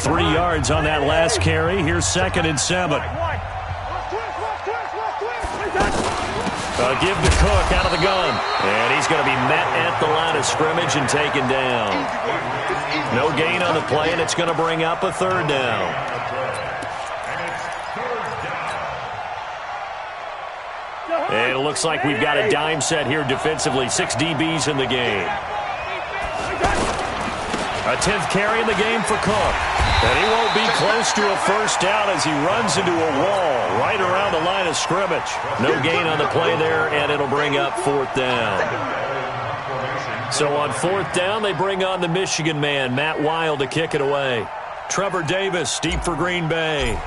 3 yards on that last carry. Here's 2nd and 7. Give to Cook out of the gun. And he's going to be met at the line of scrimmage and taken down. No gain on the play, and it's going to bring up a 3rd down. And it looks like we've got a dime set here defensively. 6 DBs in the game. A 10th carry in the game for Cook. And he won't be close to a 1st down as he runs into a wall right around the line of scrimmage. No gain on the play there, and it'll bring up 4th down. So on 4th down, they bring on the Michigan man, Matt Wild, to kick it away. Trevor Davis, deep for Green Bay.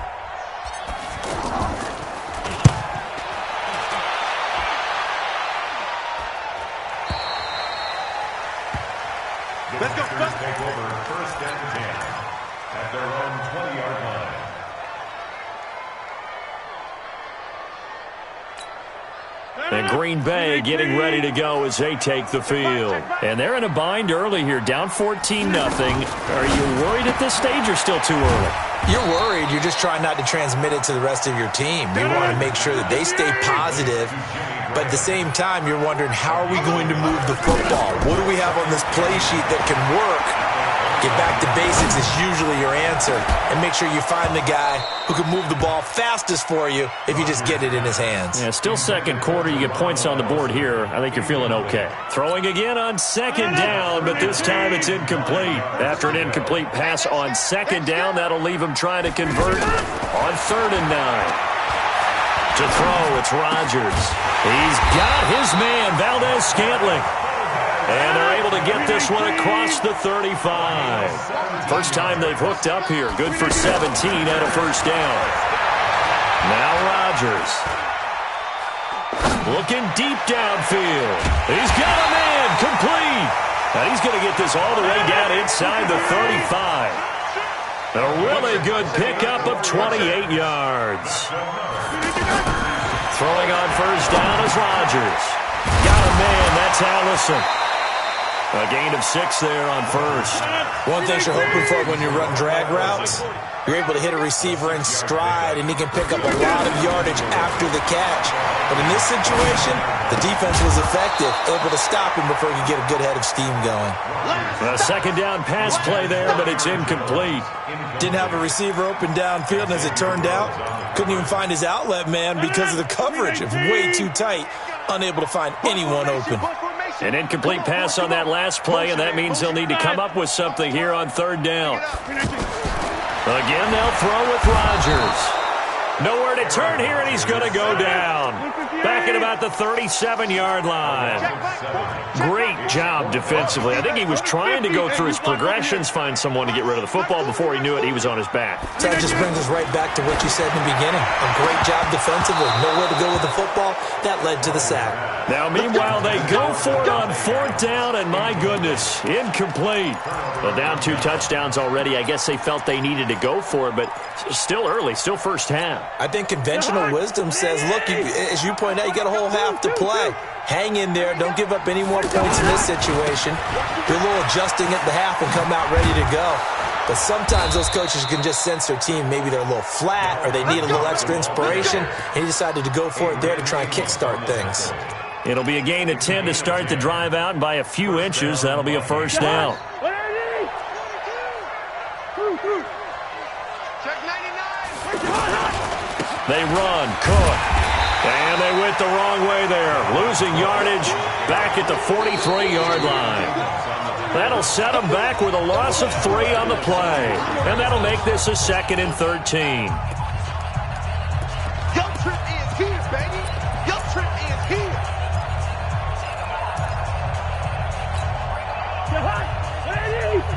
Let's go. Take over 1st and 10 at their own 20-yard line. And Green Bay getting ready to go as they take the field. And they're in a bind early here, down 14-0. Are you worried at this stage or still too early? You're worried. You're just trying not to transmit it to the rest of your team. You want to make sure that they stay positive. But at the same time, you're wondering, how are we going to move the football? What do we have on this play sheet that can work? Get back to basics is usually your answer. And make sure you find the guy who can move the ball fastest for you if you just get it in his hands. Yeah, still 2nd quarter. You get points on the board here. I think you're feeling okay. Throwing again on 2nd down, but this time it's incomplete. After an incomplete pass on 2nd down, that'll leave him trying to convert on 3rd and 9. To throw, it's Rodgers. He's got his man, Valdez-Scantling. And they're able to get this one across the 35. First time they've hooked up here. Good for 17 and a 1st down. Now Rodgers. Looking deep downfield. He's got a man, complete. And he's going to get this all the way down inside the 35. A really good pickup of 28 yards. Throwing on 1st down is Rodgers. Got a man, that's Allison. A gain of 6 there on 1st. One thing you're hoping for when you run drag routes, you're able to hit a receiver in stride, and he can pick up a lot of yardage after the catch. But in this situation, the defense was effective, able to stop him before he could get a good head of steam going. A 2nd down pass play there, but it's incomplete. Didn't have a receiver open downfield, and as it turned out, couldn't even find his outlet man because of the coverage. It was way too tight, unable to find anyone open. An incomplete pass on that last play, and that means they'll need to come up with something here on 3rd down. Again, they'll throw with Rodgers. Nowhere to turn here, and he's going to go down. Back at about the 37-yard line. Great job defensively. I think he was trying to go through his progressions, find someone to get rid of the football. Before he knew it, he was on his back. So that just brings us right back to what you said in the beginning. A great job defensively. Nowhere to go with the football. That led to the sack. Now, meanwhile, they go for it on 4th down, and my goodness, incomplete. Well, down 2 touchdowns already. I guess they felt they needed to go for it, but still early, still first half. I think conventional wisdom says, look, as you point out, you got a whole half to play. Hang in there. Don't give up any more points in this situation. Do a little adjusting at the half and come out ready to go. But sometimes those coaches can just sense their team. Maybe they're a little flat or they need a little extra inspiration. And he decided to go for it there to try and kickstart things. It'll be a gain of 10 to start the drive out, and by a few inches, that'll be a 1st down. They run, Cook, and they went the wrong way there. Losing yardage back at the 43-yard line. That'll set them back with a loss of 3 on the play, and that'll make this a 2nd and 13. Your trip is here, baby. Your trip is here.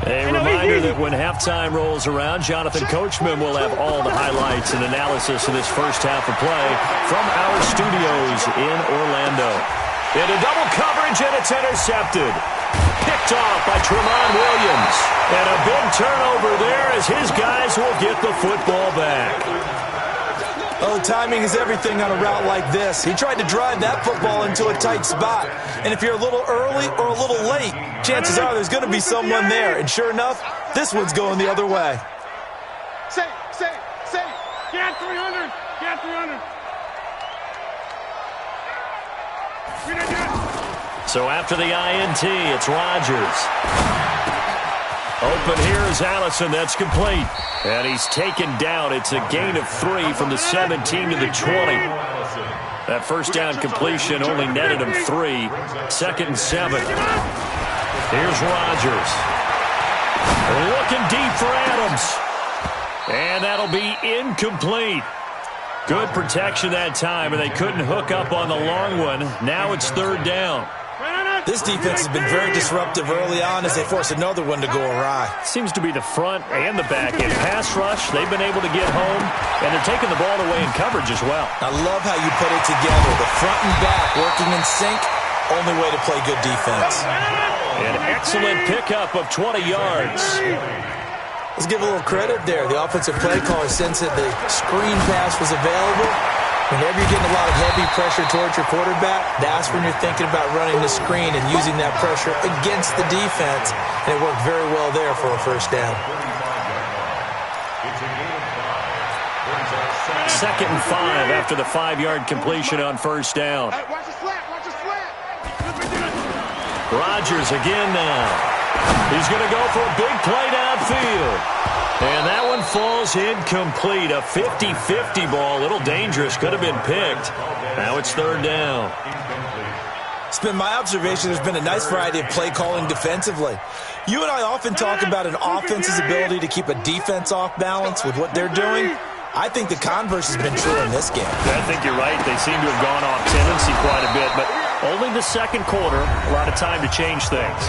A reminder that when halftime rolls around, Jonathan Coachman will have all the highlights and analysis of this first half of play from our studios in Orlando. Into double coverage, and it's intercepted. Picked off by Tremont Williams. And a big turnover there as his guys will get the football back. Oh, timing is everything on a route like this. He tried to drive that football into a tight spot. And if you're a little early or a little late, chances are there's going to be someone there. And sure enough, this one's going the other way. Safe. Get 300. Get 300. So after the INT, it's Rodgers. Open here is Allison. That's complete. And he's taken down. It's a gain of 3 from the 17 to the 20. That first down completion only netted him 3. 2nd and 7. Here's Rodgers. Looking deep for Adams. And that'll be incomplete. Good protection that time, and they couldn't hook up on the long one. Now it's 3rd down. This defense has been very disruptive early on as they force another one to go awry. Seems to be the front and the back end. Pass rush, they've been able to get home, and they're taking the ball away in coverage as well. I love how you put it together. The front and back working in sync, only way to play good defense. An excellent pickup of 20 yards. Let's give a little credit there. The offensive play caller sensed that the screen pass was available. Whenever you're getting a lot of heavy pressure towards your quarterback, that's when you're thinking about running the screen and using that pressure against the defense. And it worked very well there for a first down. 2nd and 5 after the 5-yard completion on first down. Hey, watch the slant. Rodgers again now. He's going to go for a big play downfield. And that one falls incomplete. A 50-50 ball. A little dangerous. Could have been picked. Now it's 3rd down. It's been my observation there's been a nice variety of play calling defensively. You and I often talk about an offense's ability to keep a defense off balance with what they're doing. I think the converse has been true in this game. I think you're right. They seem to have gone off tendency quite a bit, but only the 2nd quarter. A lot of time to change things.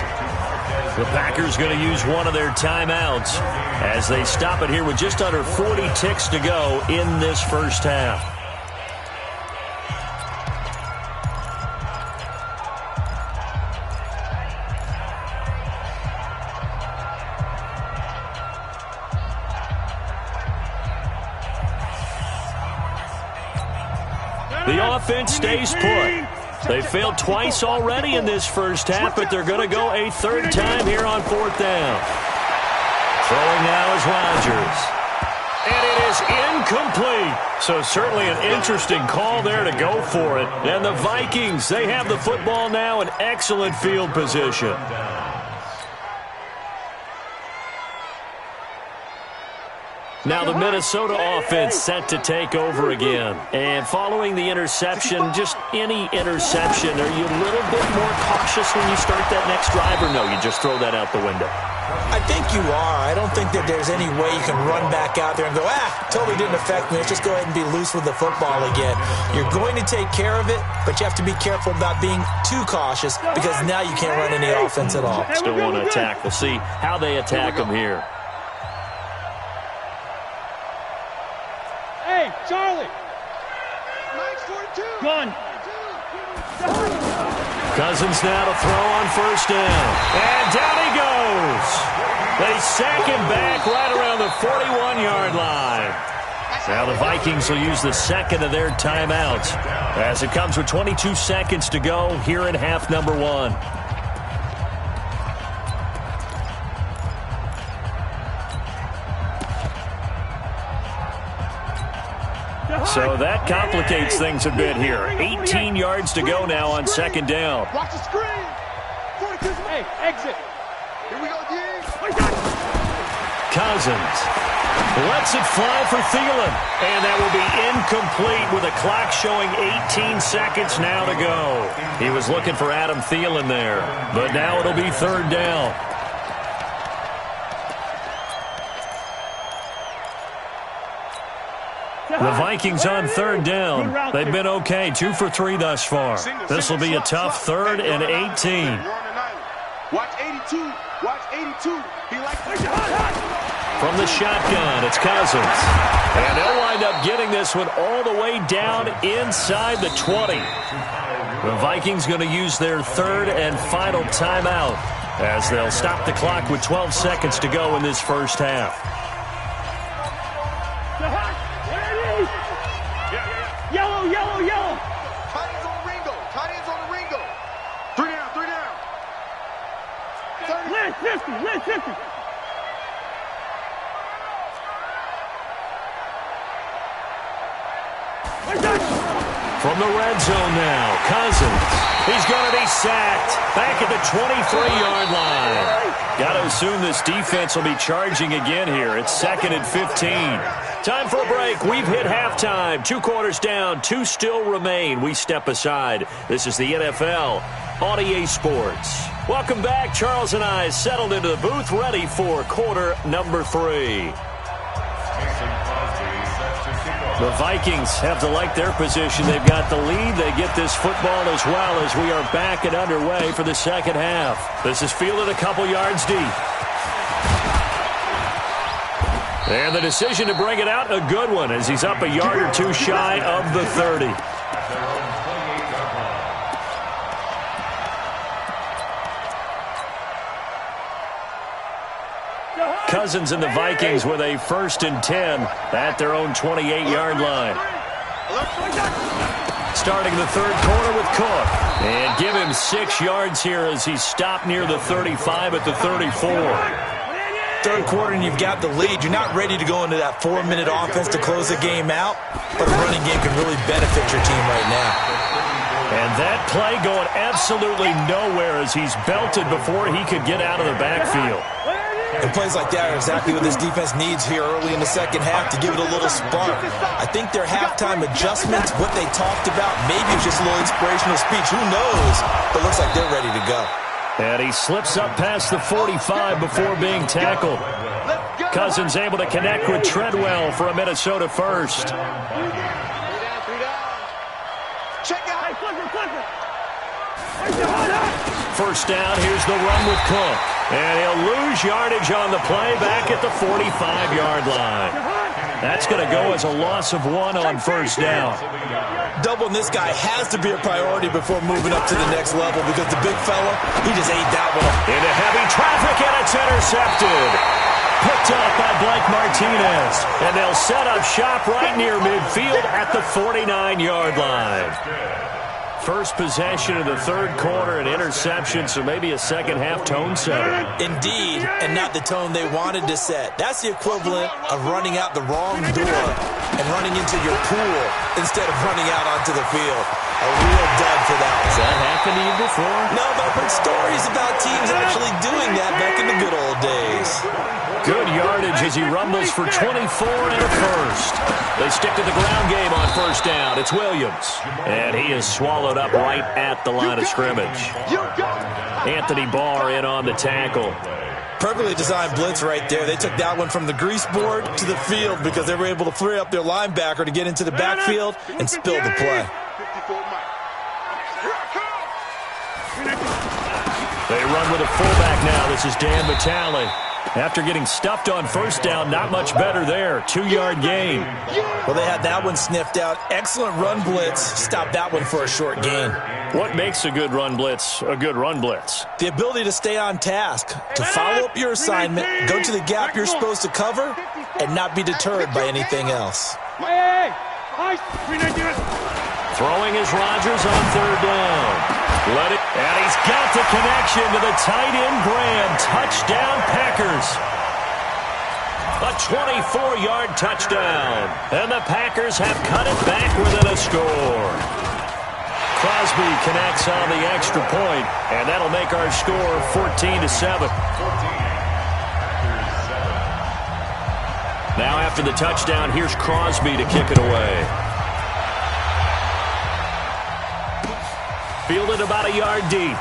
The Packers going to use one of their timeouts as they stop it here with just under 40 ticks to go in this first half. The offense stays put. They failed twice already in this first half, but they're going to go a 3rd time here on 4th down. Throwing now is Rodgers. And it is incomplete. So certainly an interesting call there to go for it. And the Vikings, they have the football now in excellent field position. Now the Minnesota offense set to take over again. And following the interception, just any interception, are you a little bit more cautious when you start that next drive, or no, you just throw that out the window? I think you are. I don't think that there's any way you can run back out there and go, totally didn't affect me. Let's just go ahead and be loose with the football again. You're going to take care of it, but you have to be careful about being too cautious because now you can't run any offense at all. Still want to attack. We'll see how they attack them here. Hey, Charlie. Gun. Cousins now to throw on first down. And down he goes. They sack him back right around the 41-yard line. Now the Vikings will use the 2nd of their timeouts as it comes with 22 seconds to go here in half number 1. So that complicates things a bit here. 18 yards to go now on 2nd down. Watch the screen. 42. Hey, exit. Here we go, D. Cousins lets it fly for Thielen. And that will be incomplete with a clock showing 18 seconds now to go. He was looking for Adam Thielen there. But now it'll be 3rd down. The Vikings on 3rd down. They've been okay, 2 for 3 thus far. This will be a tough 3rd and 18. Watch 82. Watch 82. He likes From the shotgun, it's Cousins. And they'll wind up getting this one all the way down inside the 20. The Vikings going to use their 3rd and final timeout as they'll stop the clock with 12 seconds to go in this first half. Yellow. Tight ends on the Ringo. Tight ends on the Ringo. 3 down. List 50. from the red zone now. Cousins. He's going to be sacked. Back at the 23-yard line. Got to assume this defense will be charging again here. It's 2nd and 15. Time for a break. We've hit halftime. 2 quarters down. 2 still remain. We step aside. This is the NFL on EA Sports. Welcome back. Charles and I settled into the booth, ready for quarter number 3. The Vikings have to like their position. They've got the lead. They get this football as well as we are back and underway for the second half. This is fielded a couple yards deep. And the decision to bring it out, a good one, as he's up a yard or 2 shy of the 30. Cousins and the Vikings with a 1st and 10 at their own 28-yard line. Starting the 3rd quarter with Cook. And give him 6 yards here as he's stopped near the 35 at the 34. 3rd quarter and you've got the lead. You're not ready to go into that 4-minute offense to close the game out, but a running game can really benefit your team right now. And that play going absolutely nowhere as he's belted before he could get out of the backfield. And plays like that are exactly what this defense needs here early in the second half to give it a little spark. I think their halftime adjustments, what they talked about, maybe it was just a little inspirational speech. Who knows? But it looks like they're ready to go. And he slips up past the 45 before being tackled. Cousins able to connect with Treadwell for a Minnesota first. Check out. First down, here's the run with Cook. And he'll lose yardage on the play back at the 45-yard line. That's going to go as a loss of 1 on first down. Doubling this guy has to be a priority before moving up to the next level because the big fella, he just ate that one. Into heavy traffic, and it's intercepted. Picked off by Blake Martinez. And they'll set up shop right near midfield at the 49-yard line. First possession of the 3rd quarter, an interception, so maybe a second-half tone setter. Indeed, and not the tone they wanted to set. That's the equivalent of running out the wrong door and running into your pool instead of running out onto the field. A real dud for that. Has that happened to you before? No, but I've heard stories about teams actually doing that back in the good old days. Good yardage as he rumbles for 24 and a first. They stick to the ground game on first down. It's Williams. And he is swallowed up right at the line of scrimmage. Anthony Barr in on the tackle. Perfectly designed blitz right there. They took that one from the grease board to the field because they were able to free up their linebacker to get into the backfield and spill the play. They run with a fullback now. This is Dan Vitale. After getting stuffed on first down, not much better there. 2-yard gain. Well, they had that one sniffed out. Excellent run blitz. Stopped that one for a short gain. What makes a good run blitz a good run blitz? The ability to stay on task, to follow up your assignment, go to the gap you're supposed to cover, and not be deterred by anything else. Throwing is Rodgers on 3rd down. Let it, and he's got the connection to the tight end Graham. Touchdown Packers. A 24-yard touchdown. And the Packers have cut it back within a score. Crosby connects on the extra point, and that'll make our score 14-7. Now after the touchdown, here's Crosby to kick it away. Fielded about a yard deep.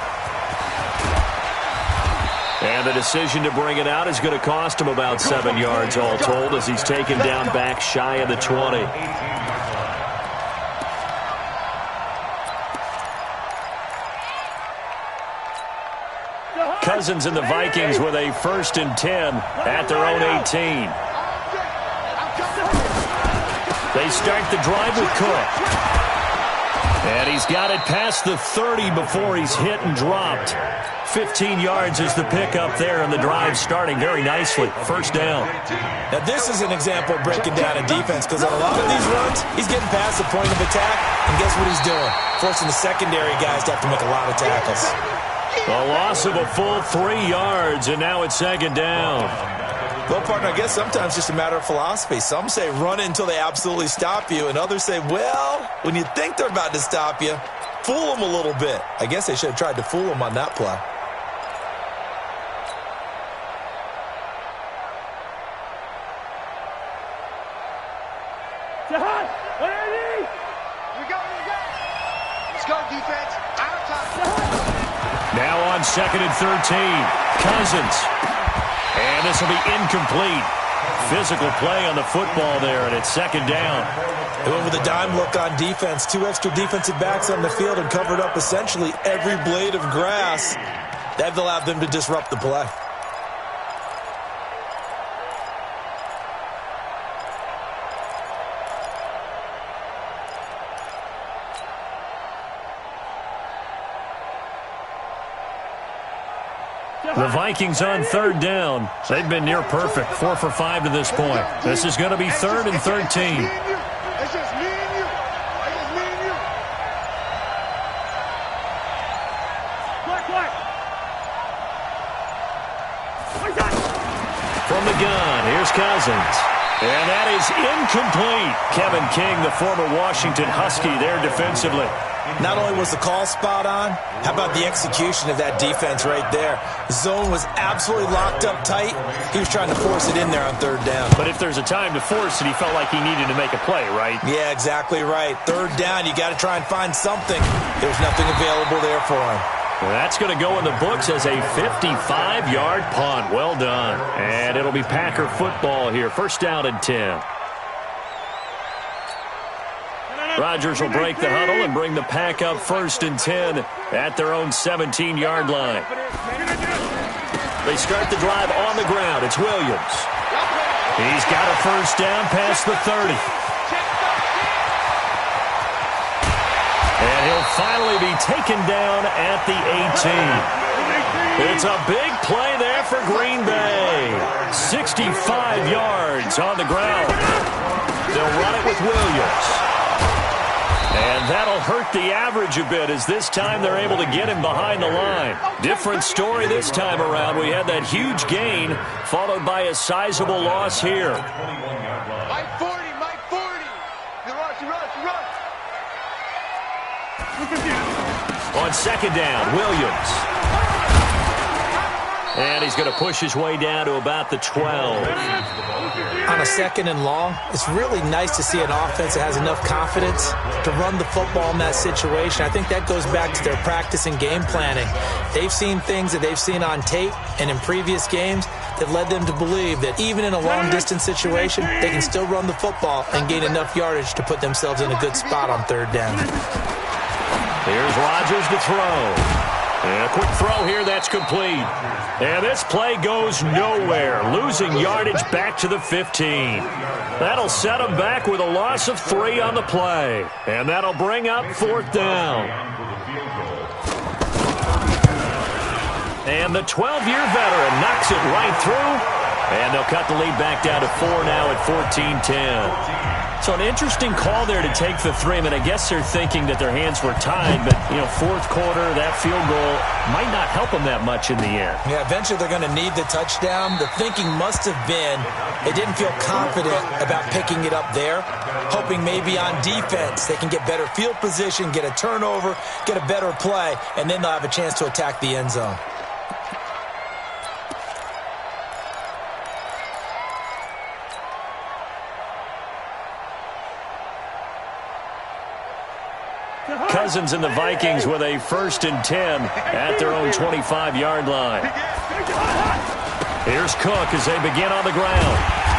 And the decision to bring it out is going to cost him about 7 yards all told as he's taken down back shy of the 20. Cousins and the Vikings with a 1st and 10 at their own 18. They start the drive with Cook. And he's got it past the 30 before he's hit and dropped. 15 yards is the pickup there, and the drive starting very nicely. First down. Now, this is an example of breaking down a defense because on a lot of these runs, he's getting past the point of attack, and guess what he's doing? Forcing the secondary guys to have to make a lot of tackles. A loss of a full 3 yards, and now it's 2nd down. Well, partner, I guess sometimes it's just a matter of philosophy. Some say run until they absolutely stop you, and others say, well, when you think they're about to stop you, fool them a little bit. I guess they should have tried to fool them on that play. Let's go, defense. Out of time. Now on 2nd and 13. Cousins. And this will be incomplete. Physical play on the football there, and it's 2nd down. They went with a dime look on defense. 2 extra defensive backs on the field and covered up essentially every blade of grass. That allowed them to disrupt the play. The Vikings on 3rd down. They've been near perfect, 4 for 5 to this point. This is going to be 3rd and 13. It's just me and you. It's just me and you. From the gun, here's Cousins. And that is incomplete. Kevin King, the former Washington Husky, there defensively. Not only was the call spot on, how about the execution of that defense right there? The zone was absolutely locked up tight. He was trying to force it in there on 3rd down. But if there's a time to force it, he felt like he needed to make a play, right? Yeah, exactly right. 3rd down, you got to try and find something. There's nothing available there for him. Well, that's going to go in the books as a 55-yard punt. Well done. And it'll be Packer football here. 1st down and 10. Rodgers will break the huddle and bring the Pack up 1st and 10 at their own 17-yard line. They start the drive on the ground. It's Williams. He's got a 1st down past the 30. And he'll finally be taken down at the 18. It's a big play there for Green Bay. 65 yards on the ground. They'll run it with Williams. And that'll hurt the average a bit as this time they're able to get him behind the line. Different story this time around. We had that huge gain followed by a sizable loss here. Mike 40, Mike 40. Run. On 2nd down, Williams. And he's going to push his way down to about the 12. On a 2nd and long, it's really nice to see an offense that has enough confidence to run the football in that situation. I think that goes back to their practice and game planning. They've seen things that they've seen on tape and in previous games that led them to believe that even in a long-distance situation, they can still run the football and gain enough yardage to put themselves in a good spot on 3rd down. Here's Rodgers to throw. And a quick throw here, that's complete. And this play goes nowhere, losing yardage back to the 15. That'll set them back with a loss of 3 on the play. And that'll bring up 4th down. And the 12-year veteran knocks it right through. And they'll cut the lead back down to 4 now at 14-10. So an interesting call there to take the 3. I mean, I guess they're thinking that their hands were tied, but, 4th quarter, that field goal might not help them that much in the end. Yeah, eventually they're going to need the touchdown. The thinking must have been they didn't feel confident about picking it up there, hoping maybe on defense they can get better field position, get a turnover, get a better play, and then they'll have a chance to attack the end zone. Cousins and the Vikings with a 1st and 10 at their own 25-yard line. Here's Cook as they begin on the ground.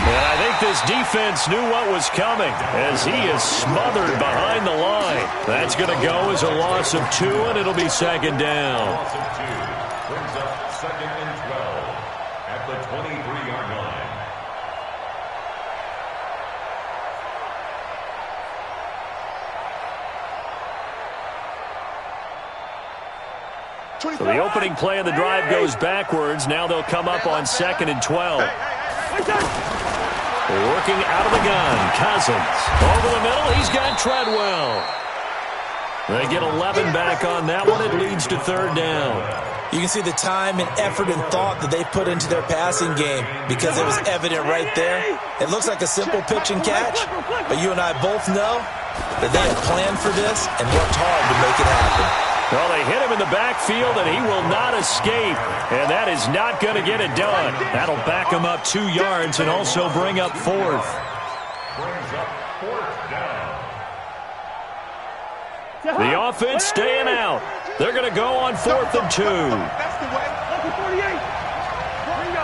And I think this defense knew what was coming as he is smothered behind the line. That's going to go as a loss of 2, and it'll be 2nd down. Brings up 2nd and 12 at the 23-yard line. So the opening play of the drive goes backwards. Now they'll come up on 2nd and 12. Working out of the gun, Cousins. Over the middle, he's got Treadwell. They get 11 back on that one. It leads to third down. You can see the time and effort and thought that they put into their passing game because it was evident right there. It looks like a simple pitch and catch, but you and I both know that they had planned for this and worked hard to make it happen. Well, they hit him in the backfield, and he will not escape, and that is not going to get it done. That'll back him up 2 yards and also bring up fourth. Brings up fourth down. The offense staying out. They're going to go on 4th and 2. That's the way. Lucky 48. Ringo.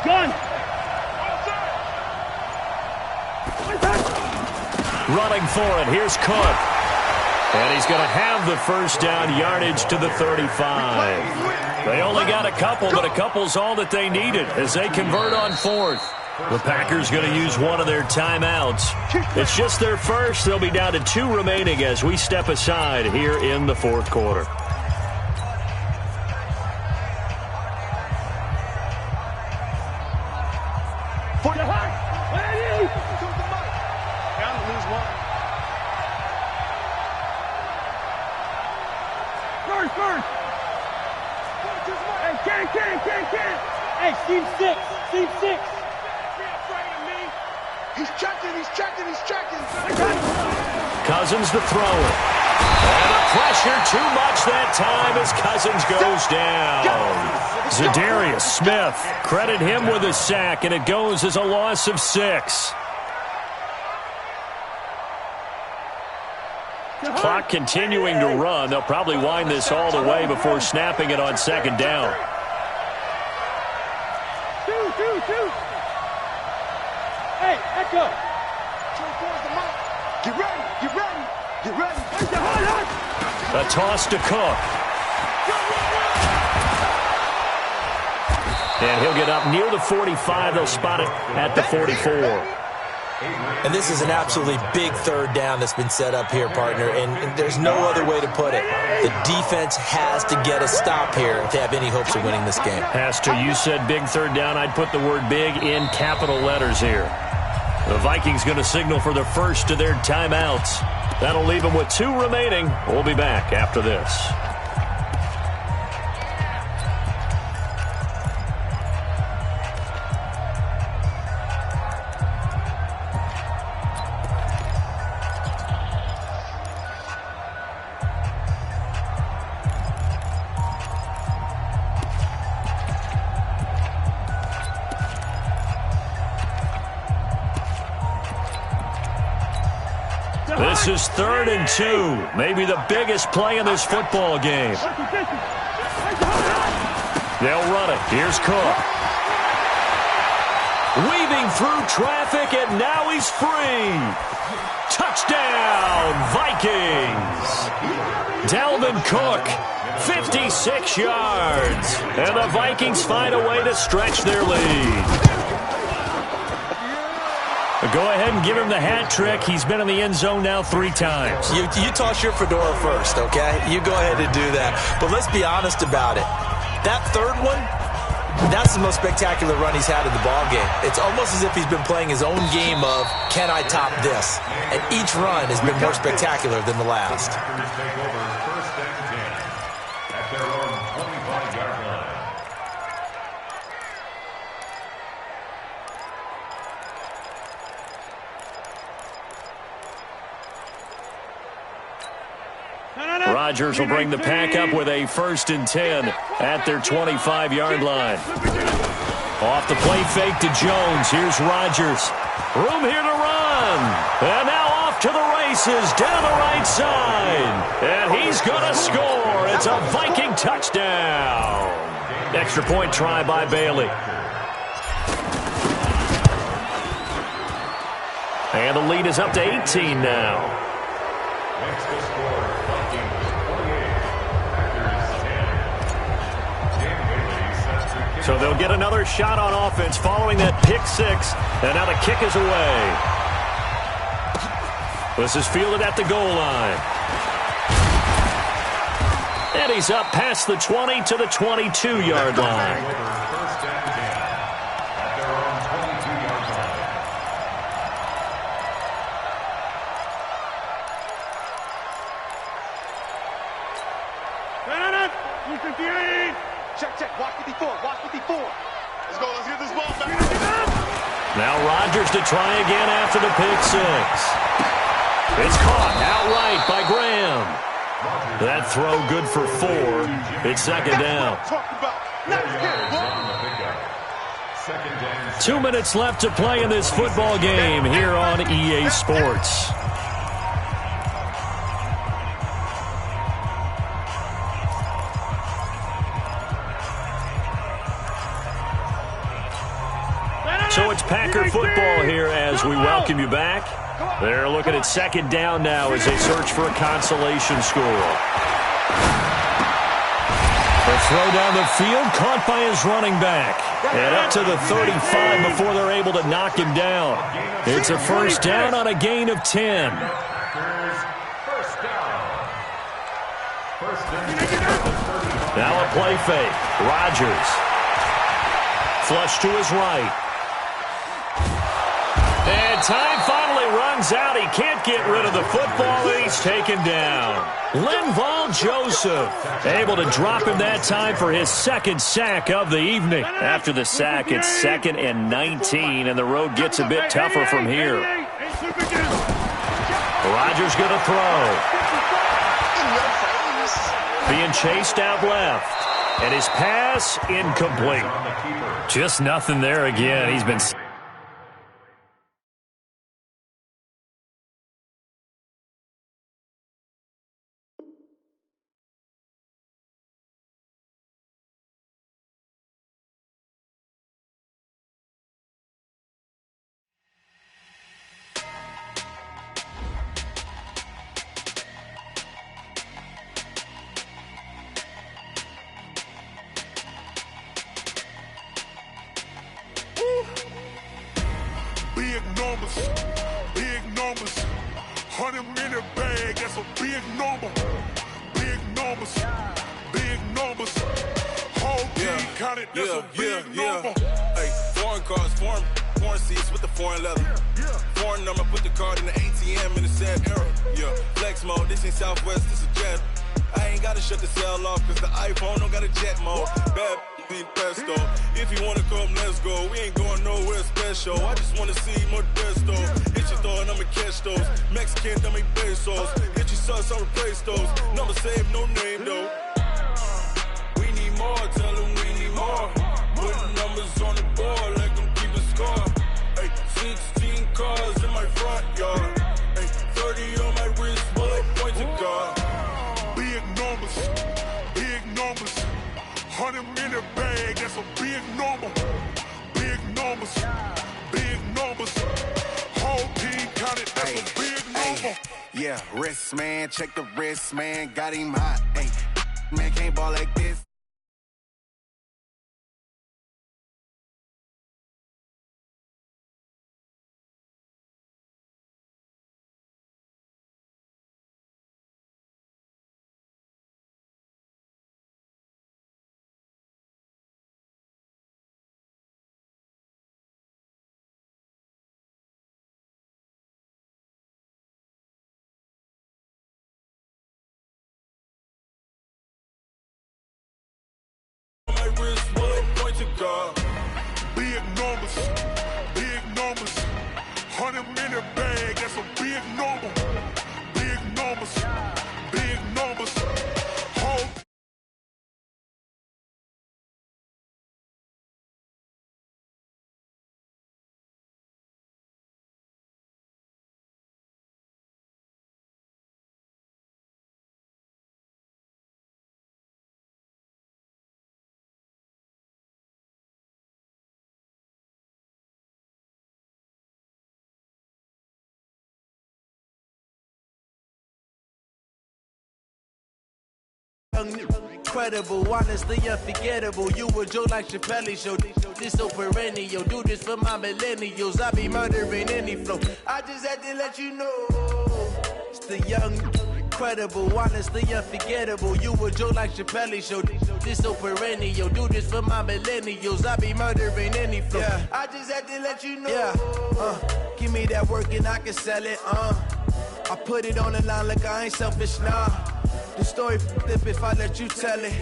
Gun. Running for it. Here's Cook. And he's going to have the first down yardage to the 35. They only got a couple, but a couple's all that they needed as they convert on 4th. The Packers going to use one of their timeouts. It's just their first. They'll be down to 2 remaining as we step aside here in the 4th quarter. For the high. Down to lose one. First. Hey, can. Hey, Steve 6. He's checking. Cousins to throw it. And the pressure too much that time as Cousins goes down. Zadarius Smith, credit him with a sack, and it goes as a loss of 6. Clock continuing to run. They'll probably wind this all the way before snapping it on 2nd down. Two. Hey, echo. Get ready. A toss to Cook. And he'll get up near the 45. They'll spot it at the 44. And this is an absolutely big 3rd down that's been set up here, partner, and there's no other way to put it. The defense has to get a stop here if they have any hopes of winning this game. Has to. You said big 3rd down. I'd put the word big in capital letters here. The Vikings going to signal for the first of their timeouts. That'll leave them with 2 remaining. We'll be back after this. This is 3rd and 2. Maybe the biggest play in this football game. They'll run it. Here's Cook. Weaving through traffic, and now he's free. Touchdown, Vikings. Dalvin Cook, 56 yards. And the Vikings find a way to stretch their lead. Go ahead and give him the hat trick. He's been in the end zone now 3 times. You toss your fedora first, okay? You go ahead and do that. But let's be honest about it. That 3rd one, that's the most spectacular run he's had in the ballgame. It's almost as if he's been playing his own game of, can I top this? And each run has been more spectacular than the last. Take over 1st and 10 at their own 25-yard line. Rodgers will bring the pack up with a 1st and 10 at their 25-yard line. Off the play fake to Jones. Here's Rodgers. Room here to run. And now off to the races down the right side. And he's going to score. It's a Viking touchdown. Extra point try by Bailey. And the lead is up to 18 now. Next to score, Vikings 48, Packers 10. Dan Bailey sets the kick. So they'll get another shot on offense following that pick 6. And now the kick is away. This is fielded at the goal line. And he's up past the 20 to the 22-yard line. First and 10 at their own 22-yard line. Check, check. Watch 54. Watch 54. Let's go. Let's get this ball back. Now Rodgers to try again after the pick six. It's caught outright by Graham. That throw good for 4. It's second down. 2 minutes left to play in this football game here on EA Sports. So it's Packer football here as we welcome you back. They're looking at second down now as they search for a consolation score. The throw down the field, caught by his running back. And up to the 35 before they're able to knock him down. It's a first down on a gain of 10. Now a play fake. Rodgers. Flush to his right. And time finally runs out. He can't get rid of the football, and he's taken down. Linval Joseph able to drop him that time for his second sack of the evening. After the sack, it's 2nd and 19, and the road gets a bit tougher from here. Rodgers going to throw. Being chased out left. And his pass incomplete. Just nothing there again. He's been... Big numbers, 100-minute bag, that's a big number. Big numbers, whole team counted, that's a big number. Hey, foreign cars, foreign seats with the foreign leather. Foreign number, put the card in the ATM in the sad era. Yeah, flex mode, this ain't Southwest, this is jet. I ain't gotta shut the cell off, cause the iPhone don't got a jet mode. Bad be pesto. If you wanna come, let's go. We ain't going nowhere special. I just wanna see more Modesto. Hit your throw and I'ma catch those. Mexican, dummy pesos. Hit your sauce, I'll replace those. Number saved, no name though. We need more, tell them we need more. Putting numbers on the board, like them keep a score. Hey, 16 cars in my front yard. Hey, 30 on my wrist, bullet point to God. Big numbers, 100-minute bag, that's a big number. Big numbers, whole team counted, that's a big number. Yeah, wrist man, check the wrist man, got him hot. Hey, man can't ball like this. Big numbers, 100-minute bag, that's a big number. Big numbers, whole. Incredible, honestly unforgettable. You a Joe like Chappelle show. This so perennial. Do this for my millennials. I be murdering any flow. I just had to let you know. It's the young, incredible, honestly unforgettable. You a Joe like Chappelle show. This so perennial. Do this for my millennials. I be murdering any flow. Yeah. I just had to let you know. Yeah. Give me that work and I can sell it. I put it on the line like I ain't selfish, nah. The story flip if I let you tell it.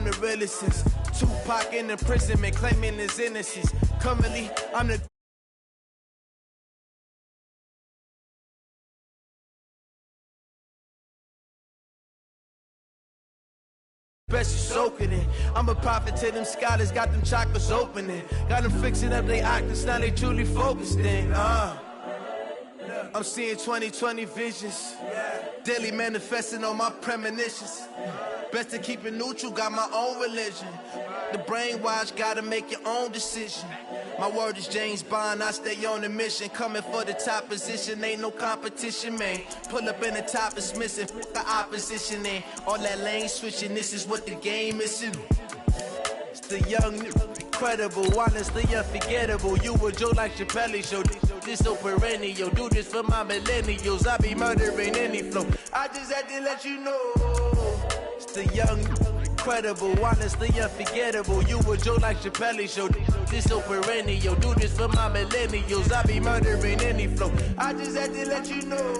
I'm the realest since Tupac in imprisonment, claiming his innocence. Currently, I'm the best you soaking in. I'm a prophet to them scholars, got them chakras opening. Got them fixing up they octaves, now they truly focused in. I'm seeing 2020 visions. Daily manifesting on my premonitions. Best to keep it neutral, got my own religion. The brainwash, gotta make your own decision. My word is James Bond, I stay on the mission. Coming for the top position, ain't no competition, man. Pull up in the top, it's missing, the opposition in. All that lane switching, this is what the game missing. It's the young, incredible, honestly unforgettable. You a Joe like Chappelle show. This so perennial, do this for my millennials. I be murdering any flow. I just had to let you know. It's the young, incredible, honestly unforgettable. You a Joe like Chappelle show. This so perennial, do this for my millennials. I be murdering any flow. I just had to let you know.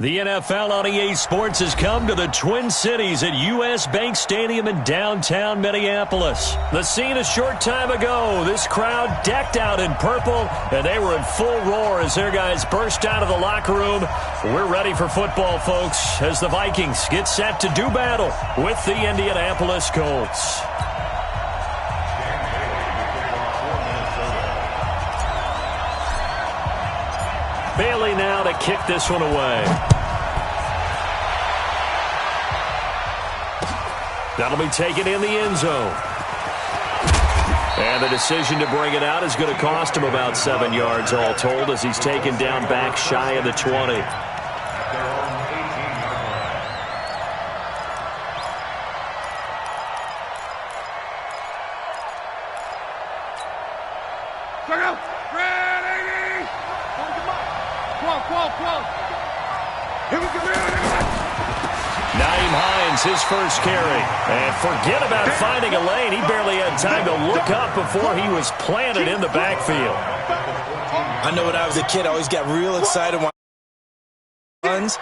The NFL on EA Sports has come to the Twin Cities at U.S. Bank Stadium in downtown Minneapolis. The scene a short time ago, this crowd decked out in purple, and they were in full roar as their guys burst out of the locker room. We're ready for football, folks, as the Vikings get set to do battle with the Indianapolis Colts. Bailey now to kick this one away. That'll be taken in the end zone. And the decision to bring it out is going to cost him about 7 yards all told as he's taken down back shy of the 20. His first carry. And forget about finding a lane. He barely had time to look up before he was planted in the backfield. I know when I was a kid, I always got real excited when runs.